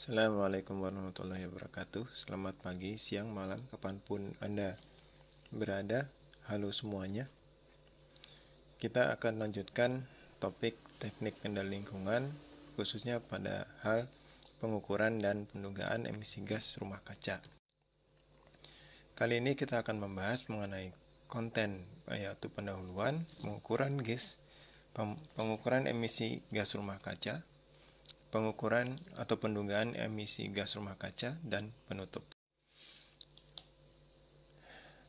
Assalamualaikum warahmatullahi wabarakatuh. Selamat pagi, siang, malam, kapanpun Anda berada. Halo semuanya. Kita akan lanjutkan topik teknik kendali lingkungan, khususnya pada hal pengukuran dan pendugaan emisi gas rumah kaca. Kali ini kita akan membahas mengenai konten, yaitu pendahuluan, pengukuran emisi gas rumah kaca, pengukuran atau pendugaan emisi gas rumah kaca, dan penutup.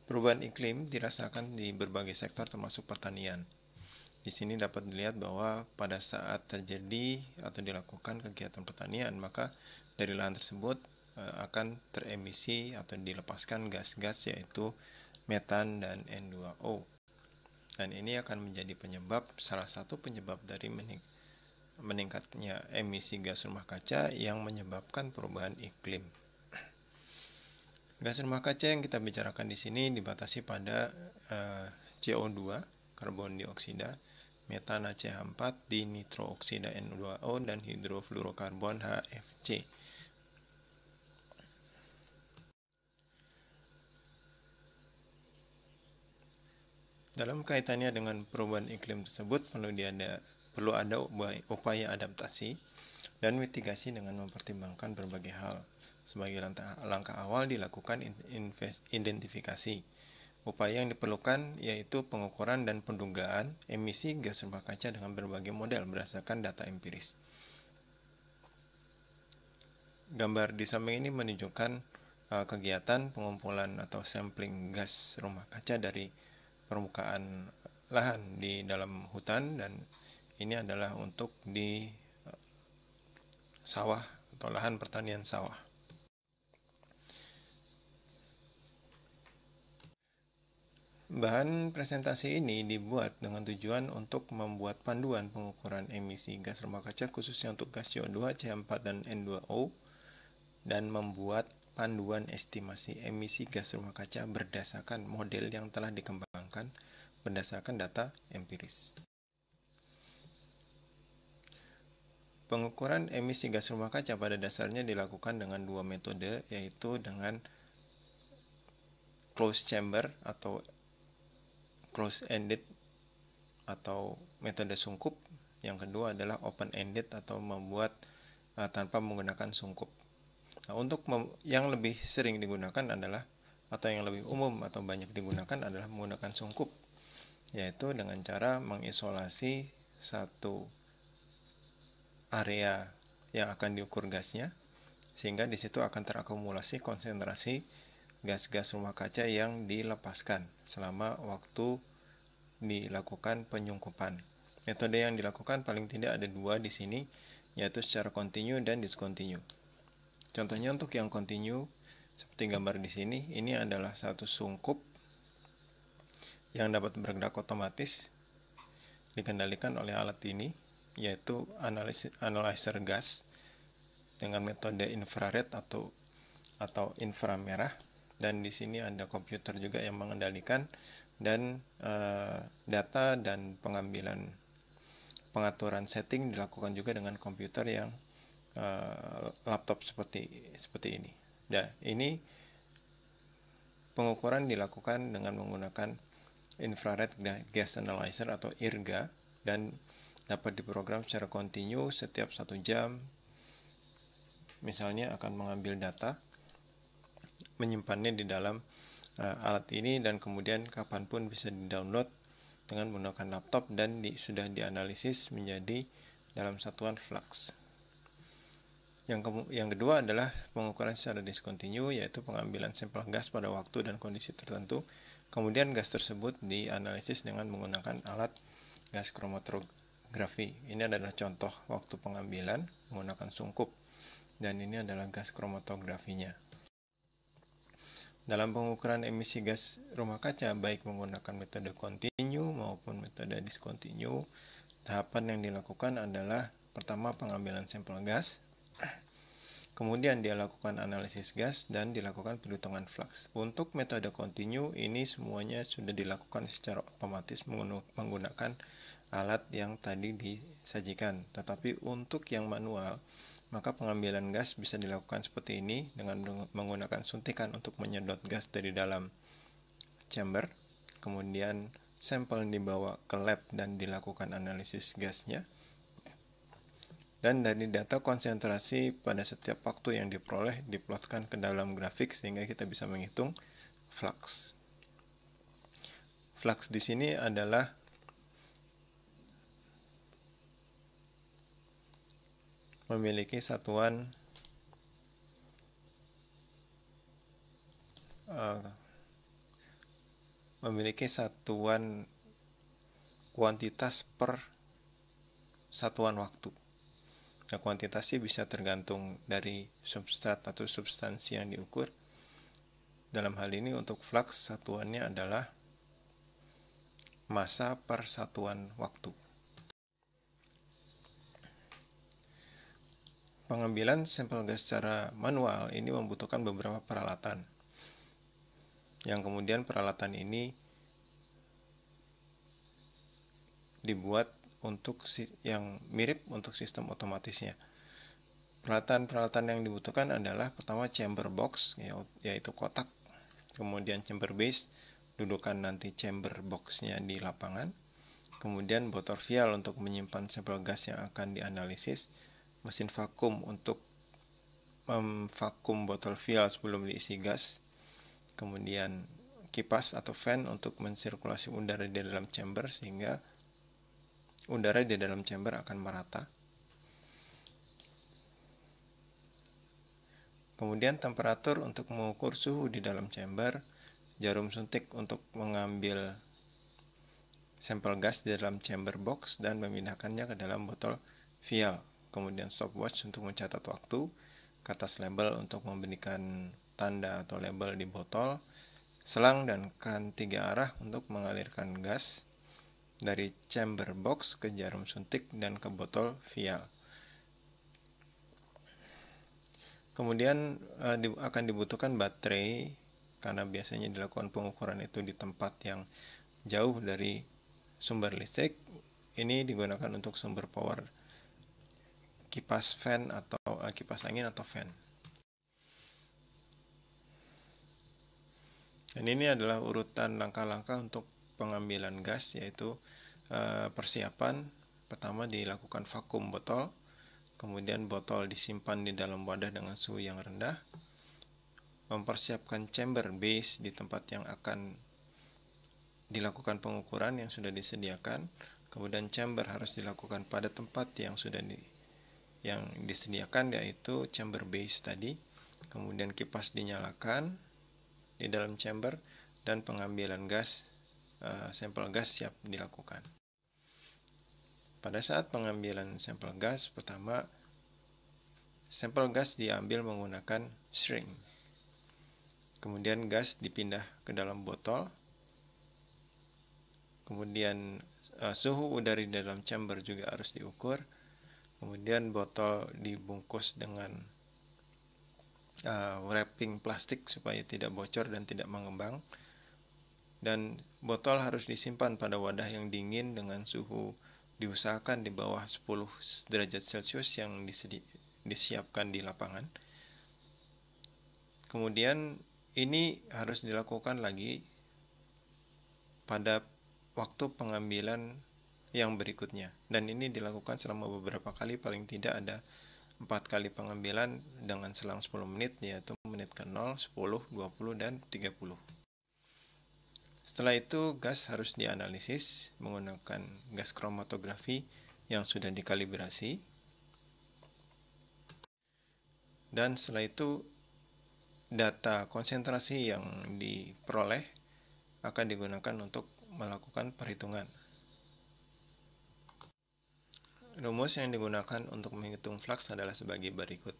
Perubahan iklim dirasakan di berbagai sektor termasuk pertanian. Di sini dapat dilihat bahwa pada saat terjadi atau dilakukan kegiatan pertanian, maka dari lahan tersebut akan teremisi atau dilepaskan gas-gas yaitu metan dan N2O. Dan ini akan menjadi salah satu penyebab dari meningkatnya emisi gas rumah kaca yang menyebabkan perubahan iklim. Gas rumah kaca yang kita bicarakan di sini dibatasi pada CO2, karbon dioksida, metana CH4, dinitrooksida N2O, dan hidrofluorokarbon HFC. Dalam kaitannya dengan perubahan iklim tersebut perlu ada upaya adaptasi dan mitigasi dengan mempertimbangkan berbagai hal. Sebagai langkah awal dilakukan identifikasi. Upaya yang diperlukan yaitu pengukuran dan pendugaan emisi gas rumah kaca dengan berbagai model berdasarkan data empiris. Gambar di samping ini menunjukkan kegiatan pengumpulan atau sampling gas rumah kaca dari permukaan lahan di dalam hutan, dan ini adalah untuk di sawah atau lahan pertanian sawah. Bahan presentasi ini dibuat dengan tujuan untuk membuat panduan pengukuran emisi gas rumah kaca khususnya untuk gas CO2, CH4, dan N2O, dan membuat panduan estimasi emisi gas rumah kaca berdasarkan model yang telah dikembangkan berdasarkan data empiris. Pengukuran emisi gas rumah kaca pada dasarnya dilakukan dengan dua metode, yaitu dengan closed chamber atau closed-ended atau metode sungkup. Yang kedua adalah open-ended atau membuat tanpa menggunakan sungkup. Nah, untuk yang lebih sering digunakan adalah, atau yang lebih umum atau banyak digunakan adalah menggunakan sungkup, yaitu dengan cara mengisolasi satu area yang akan diukur gasnya, sehingga di situ akan terakumulasi konsentrasi gas-gas rumah kaca yang dilepaskan selama waktu dilakukan penyungkupan. Metode yang dilakukan paling tidak ada dua di sini, yaitu secara kontinu dan diskontinu. Contohnya untuk yang kontinu, seperti gambar di sini, ini adalah satu sungkup yang dapat bergerak otomatis, dikendalikan oleh alat ini, yaitu analyzer gas dengan metode infrared atau inframerah, dan di sini ada komputer juga yang mengendalikan, dan data dan pengaturan setting dilakukan juga dengan komputer yang laptop seperti ini. Nah, ini pengukuran dilakukan dengan menggunakan infrared gas analyzer atau IRGA, dan dapat diprogram secara kontinu setiap 1 jam. Misalnya akan mengambil data, menyimpannya di dalam alat ini, dan kemudian kapanpun bisa di-download dengan menggunakan laptop, dan sudah dianalisis menjadi dalam satuan flux. Yang kedua adalah pengukuran secara diskontinu, yaitu pengambilan sampel gas pada waktu dan kondisi tertentu. Kemudian gas tersebut dianalisis dengan menggunakan alat gas kromatografi. Ini adalah contoh waktu pengambilan menggunakan sungkup, dan ini adalah gas kromatografinya. Dalam pengukuran emisi gas rumah kaca, baik menggunakan metode kontinu maupun metode diskontinu, tahapan yang dilakukan adalah pertama pengambilan sampel gas, kemudian dia lakukan analisis gas, dan dilakukan perhitungan flux. Untuk metode kontinu ini semuanya sudah dilakukan secara otomatis menggunakan alat yang tadi disajikan. Tetapi untuk yang manual, Maka pengambilan gas bisa dilakukan seperti ini dengan menggunakan suntikan untuk menyedot gas dari dalam chamber. Kemudian sampel dibawa ke lab dan dilakukan analisis gasnya. Dan dari data konsentrasi pada setiap waktu yang diperoleh diplotkan ke dalam grafik sehingga kita bisa menghitung flux. Flux di sini adalah memiliki satuan kuantitas per satuan waktu. Nah, kuantitasnya bisa tergantung dari substrat atau substansi yang diukur. Dalam hal ini untuk flux satuannya adalah massa per satuan waktu. Pengambilan sampel gas secara manual ini membutuhkan beberapa peralatan. Yang kemudian peralatan ini dibuat untuk yang mirip untuk sistem otomatisnya. Peralatan-peralatan yang dibutuhkan adalah pertama chamber box, yaitu kotak. Kemudian chamber base, dudukan nanti chamber boxnya di lapangan. Kemudian botol vial untuk menyimpan sampel gas yang akan dianalisis. Mesin vakum untuk memvakum botol vial sebelum diisi gas. Kemudian kipas atau fan untuk mensirkulasi udara di dalam chamber sehingga udara di dalam chamber akan merata. Kemudian temperatur untuk mengukur suhu di dalam chamber, jarum suntik untuk mengambil sampel gas di dalam chamber box dan memindahkannya ke dalam botol vial. Kemudian stopwatch untuk mencatat waktu, kertas label untuk memberikan tanda atau label di botol, selang dan keran 3 arah untuk mengalirkan gas dari chamber box ke jarum suntik dan ke botol vial. Kemudian akan dibutuhkan baterai karena biasanya dilakukan pengukuran itu di tempat yang jauh dari sumber listrik. Ini digunakan untuk sumber power kipas fan atau kipas angin atau fan. Dan ini adalah urutan langkah-langkah untuk pengambilan gas, yaitu persiapan. Pertama dilakukan vakum botol, kemudian botol disimpan di dalam wadah dengan suhu yang rendah, mempersiapkan chamber base di tempat yang akan dilakukan pengukuran yang sudah disediakan, kemudian chamber harus dilakukan pada tempat yang sudah disediakan, yaitu chamber base tadi. Kemudian kipas dinyalakan di dalam chamber dan pengambilan gas, sampel gas siap dilakukan. Pada saat pengambilan sampel gas, pertama sampel gas diambil menggunakan syringe. Kemudian gas dipindah ke dalam botol. Kemudian suhu udara di dalam chamber juga harus diukur. Kemudian botol dibungkus dengan wrapping plastik supaya tidak bocor dan tidak mengembang. Dan botol harus disimpan pada wadah yang dingin dengan suhu diusahakan di bawah 10 derajat Celcius yang disiapkan di lapangan. Kemudian ini harus dilakukan lagi pada waktu pengambilan yang berikutnya, dan ini dilakukan selama beberapa kali, paling tidak ada 4 kali pengambilan dengan selang 10 menit, yaitu menit ke-0, 10, 20, dan 30. Setelah itu gas harus dianalisis menggunakan gas kromatografi yang sudah dikalibrasi, dan setelah itu data konsentrasi yang diperoleh akan digunakan untuk melakukan perhitungan. Rumus yang digunakan untuk menghitung flux adalah sebagai berikut.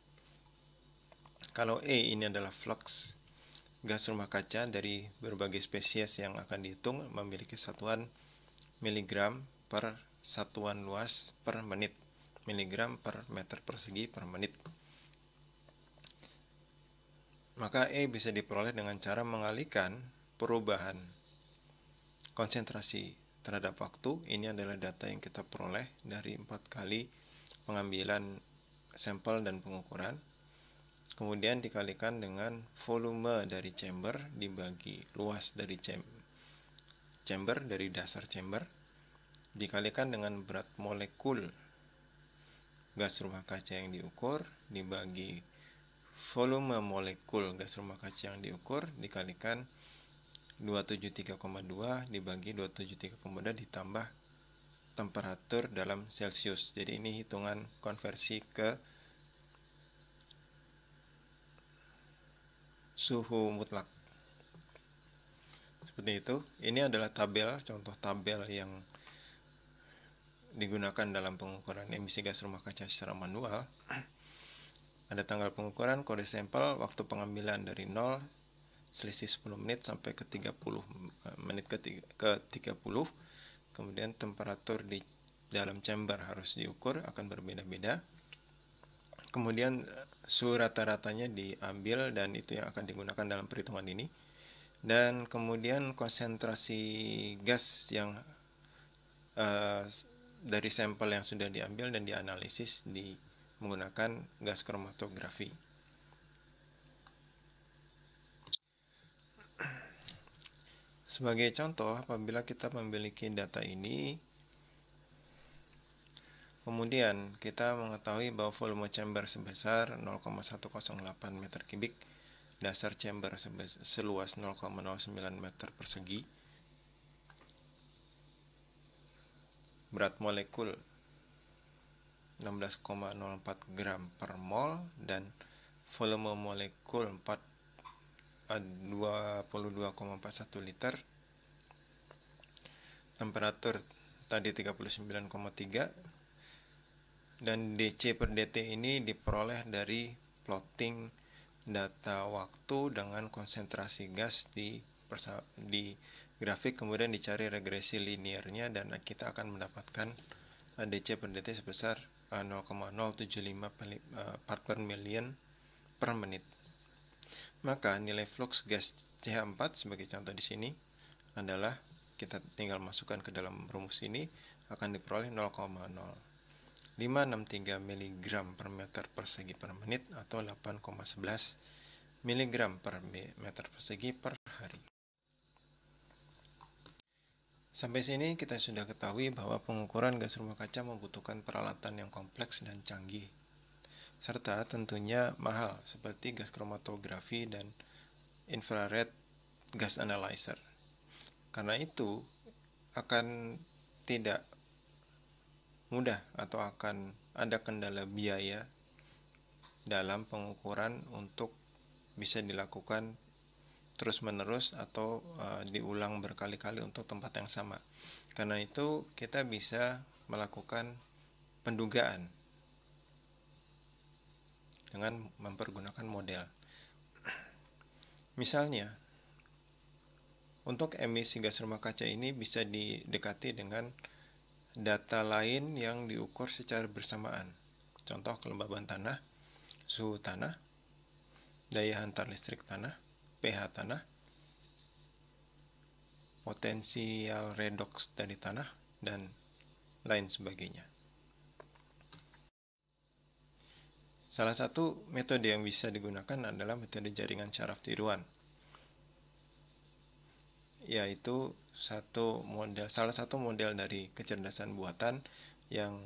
Kalau E ini adalah flux gas rumah kaca dari berbagai spesies yang akan dihitung, memiliki satuan miligram per satuan luas per menit, miligram per meter persegi per menit. Maka E bisa diperoleh dengan cara mengalihkan perubahan konsentrasi terhadap waktu. Ini adalah data yang kita peroleh dari 4 kali pengambilan sampel dan pengukuran, kemudian dikalikan dengan volume dari chamber dibagi luas dari chamber dari dasar chamber, dikalikan dengan berat molekul gas rumah kaca yang diukur dibagi volume molekul gas rumah kaca yang diukur, dikalikan 273,2 dibagi 273,2 ditambah temperatur dalam Celcius. Jadi ini hitungan konversi ke suhu mutlak. Seperti itu. Ini adalah tabel, contoh tabel yang digunakan dalam pengukuran emisi gas rumah kaca secara manual. Ada tanggal pengukuran, kode sampel, waktu pengambilan dari 0, selisih 10 menit sampai ke 30 menit ke 30. Kemudian temperatur di dalam chamber harus diukur, akan berbeda-beda. Kemudian suhu rata-ratanya diambil dan itu yang akan digunakan dalam perhitungan ini. Dan kemudian konsentrasi gas yang dari sampel yang sudah diambil dan dianalisis menggunakan gas kromatografi. Sebagai contoh, apabila kita memiliki data ini, kemudian kita mengetahui bahwa volume chamber sebesar 0,108 meter kubik, dasar chamber seluas 0,09 meter persegi, berat molekul 16,04 gram per mol, dan volume molekul 22,41 liter. Temperatur tadi 39,3, dan DC per DT ini diperoleh dari plotting data waktu dengan konsentrasi gas di grafik, kemudian dicari regresi linearnya, dan kita akan mendapatkan DC per DT sebesar 0,075 part per million per menit. Maka nilai flux gas CH4 sebagai contoh di sini adalah, kita tinggal masukkan ke dalam rumus ini, akan diperoleh 0,0563 mg per meter persegi per menit atau 8,11 mg per meter persegi per hari. Sampai sini kita sudah ketahui bahwa pengukuran gas rumah kaca membutuhkan peralatan yang kompleks dan canggih, serta tentunya mahal seperti gas kromatografi dan infrared gas analyzer. Karena itu akan tidak mudah atau akan ada kendala biaya dalam pengukuran untuk bisa dilakukan terus-menerus atau diulang berkali-kali untuk tempat yang sama. Karena itu kita bisa melakukan pendugaan dengan mempergunakan model. Misalnya, untuk emisi gas rumah kaca ini bisa didekati dengan data lain yang diukur secara bersamaan. Contoh kelembaban tanah, suhu tanah, daya hantar listrik tanah, pH tanah, potensial redox dari tanah, dan lain sebagainya. Salah satu metode yang bisa digunakan adalah metode jaringan syaraf tiruan, yaitu salah satu model dari kecerdasan buatan yang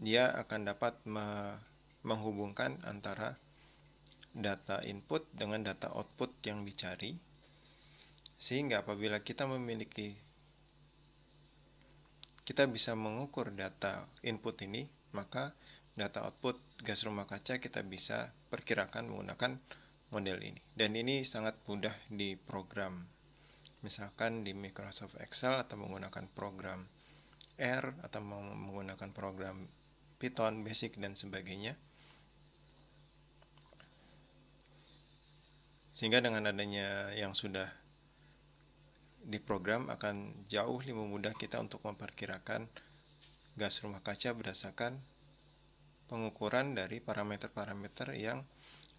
dia akan dapat menghubungkan antara data input dengan data output yang dicari, sehingga apabila kita bisa mengukur data input ini, maka data output gas rumah kaca kita bisa perkirakan menggunakan model ini. Dan ini sangat mudah diprogram, misalkan di Microsoft Excel atau menggunakan program R atau menggunakan program Python, Basic, dan sebagainya. Sehingga dengan adanya yang sudah diprogram akan jauh lebih mudah kita untuk memperkirakan gas rumah kaca berdasarkan pengukuran dari parameter-parameter yang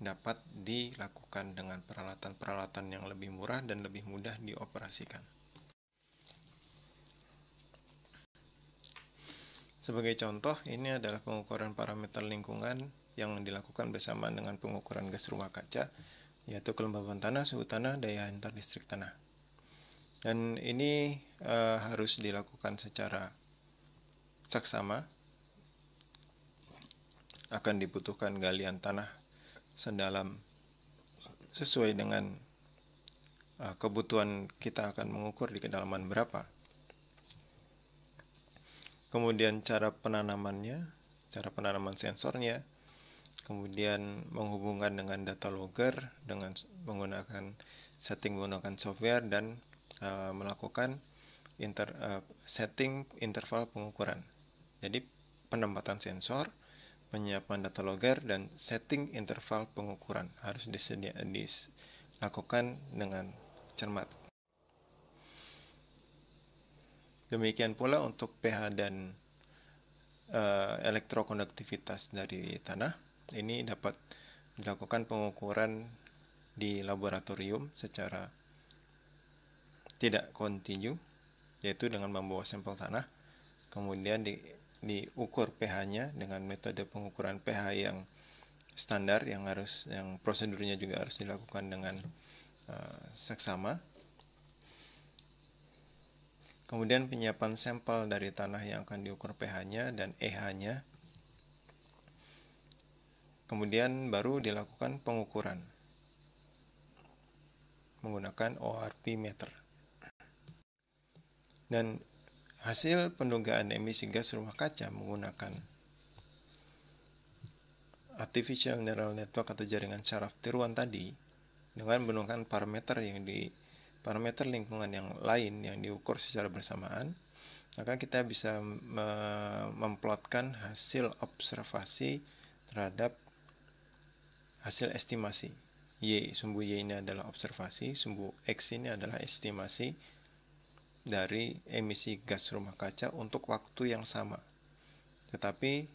dapat dilakukan dengan peralatan-peralatan yang lebih murah dan lebih mudah dioperasikan. Sebagai contoh, ini adalah pengukuran parameter lingkungan yang dilakukan bersamaan dengan pengukuran gas rumah kaca, yaitu kelembaban tanah, suhu tanah, daya hantar listrik tanah. Dan ini harus dilakukan secara saksama. Akan dibutuhkan galian tanah sedalam sesuai dengan kebutuhan kita akan mengukur di kedalaman berapa. Kemudian cara penanaman sensornya, kemudian menghubungkan dengan data logger dengan menggunakan software dan melakukan setting interval pengukuran. Jadi penempatan sensor, penyiapan data logger, dan setting interval pengukuran harus dilakukan dengan cermat. Demikian pula untuk pH dan elektrokonduktivitas dari tanah. Ini dapat dilakukan pengukuran di laboratorium secara tidak kontinu, yaitu dengan membawa sampel tanah, kemudian diukur pH-nya dengan metode pengukuran pH yang standar, yang prosedurnya juga harus dilakukan dengan seksama. Kemudian penyiapan sampel dari tanah yang akan diukur pH-nya dan EH-nya. Kemudian baru dilakukan pengukuran menggunakan ORP meter. Dan hasil pendugaan emisi gas rumah kaca menggunakan artificial neural network atau jaringan saraf tiruan tadi dengan menggunakan parameter lingkungan yang lain yang diukur secara bersamaan, maka kita bisa memplotkan hasil observasi terhadap hasil estimasi. Sumbu Y ini adalah observasi, sumbu X ini adalah estimasi dari emisi gas rumah kaca untuk waktu yang sama. Tetapi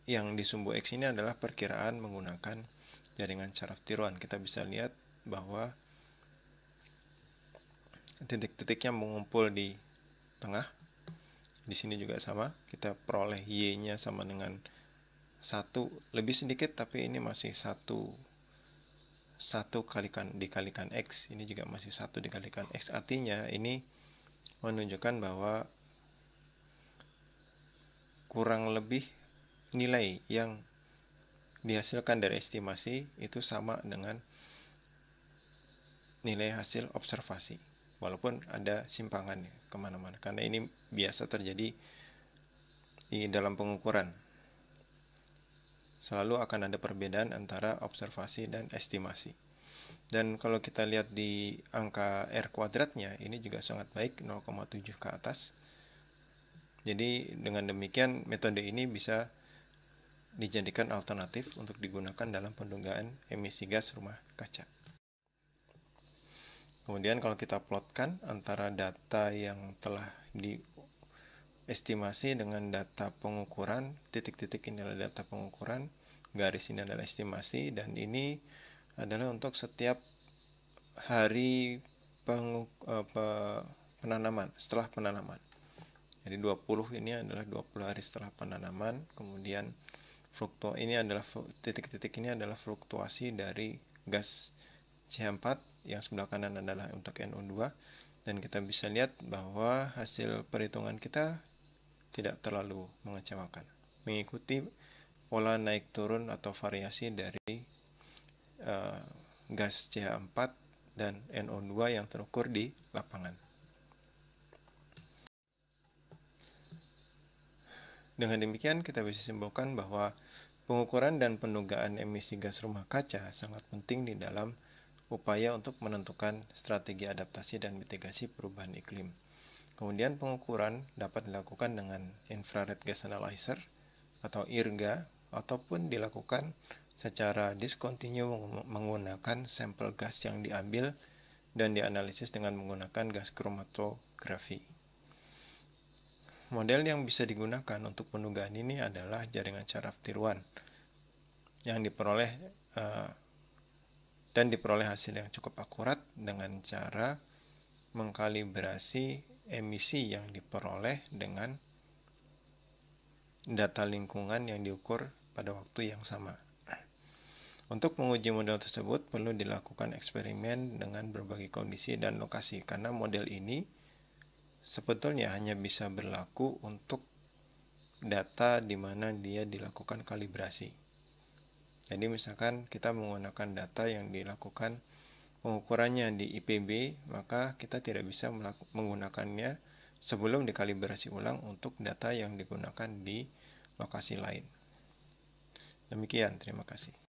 yang di sumbu X ini adalah perkiraan menggunakan jaringan saraf tiruan. Kita bisa lihat bahwa titik-titiknya mengumpul di tengah. Di sini juga sama, kita peroleh Y-nya sama dengan 1 lebih sedikit, tapi ini masih 1 dikalikan X. Ini juga masih 1 dikalikan X. Artinya ini menunjukkan bahwa kurang lebih nilai yang dihasilkan dari estimasi itu sama dengan nilai hasil observasi, walaupun ada simpangan kemana-mana, karena ini biasa terjadi di dalam pengukuran. Selalu akan ada perbedaan antara observasi dan estimasi. Dan kalau kita lihat di angka R kuadratnya, ini juga sangat baik, 0,7 ke atas. Jadi dengan demikian metode ini bisa dijadikan alternatif untuk digunakan dalam pendugaan emisi gas rumah kaca. Kemudian kalau kita plotkan antara data yang telah diestimasi dengan data pengukuran, titik-titik ini adalah data pengukuran, garis ini adalah estimasi, dan ini adalah untuk setiap hari penanaman, setelah penanaman. Jadi 20 ini adalah 20 hari setelah penanaman. Kemudian titik-titik ini adalah fluktuasi dari gas CH4, yang sebelah kanan adalah untuk NO2, dan kita bisa lihat bahwa hasil perhitungan kita tidak terlalu mengecewakan, mengikuti pola naik turun atau variasi dari gas CH4 dan NO2 yang terukur di lapangan. Dengan demikian kita bisa simpulkan bahwa pengukuran dan pendugaan emisi gas rumah kaca sangat penting di dalam upaya untuk menentukan strategi adaptasi dan mitigasi perubahan iklim. Kemudian pengukuran dapat dilakukan dengan infrared gas analyzer atau IRGA, ataupun dilakukan secara discontinue menggunakan sampel gas yang diambil dan dianalisis dengan menggunakan gas kromatografi. Model yang bisa digunakan untuk pendugaan ini adalah jaringan saraf tiruan yang diperoleh hasil yang cukup akurat dengan cara mengkalibrasi emisi yang diperoleh dengan data lingkungan yang diukur pada waktu yang sama. Untuk menguji model tersebut perlu dilakukan eksperimen dengan berbagai kondisi dan lokasi, karena model ini sebetulnya hanya bisa berlaku untuk data di mana dia dilakukan kalibrasi. Jadi misalkan kita menggunakan data yang dilakukan pengukurannya di IPB, maka kita tidak bisa menggunakannya sebelum dikalibrasi ulang untuk data yang digunakan di lokasi lain. Demikian, terima kasih.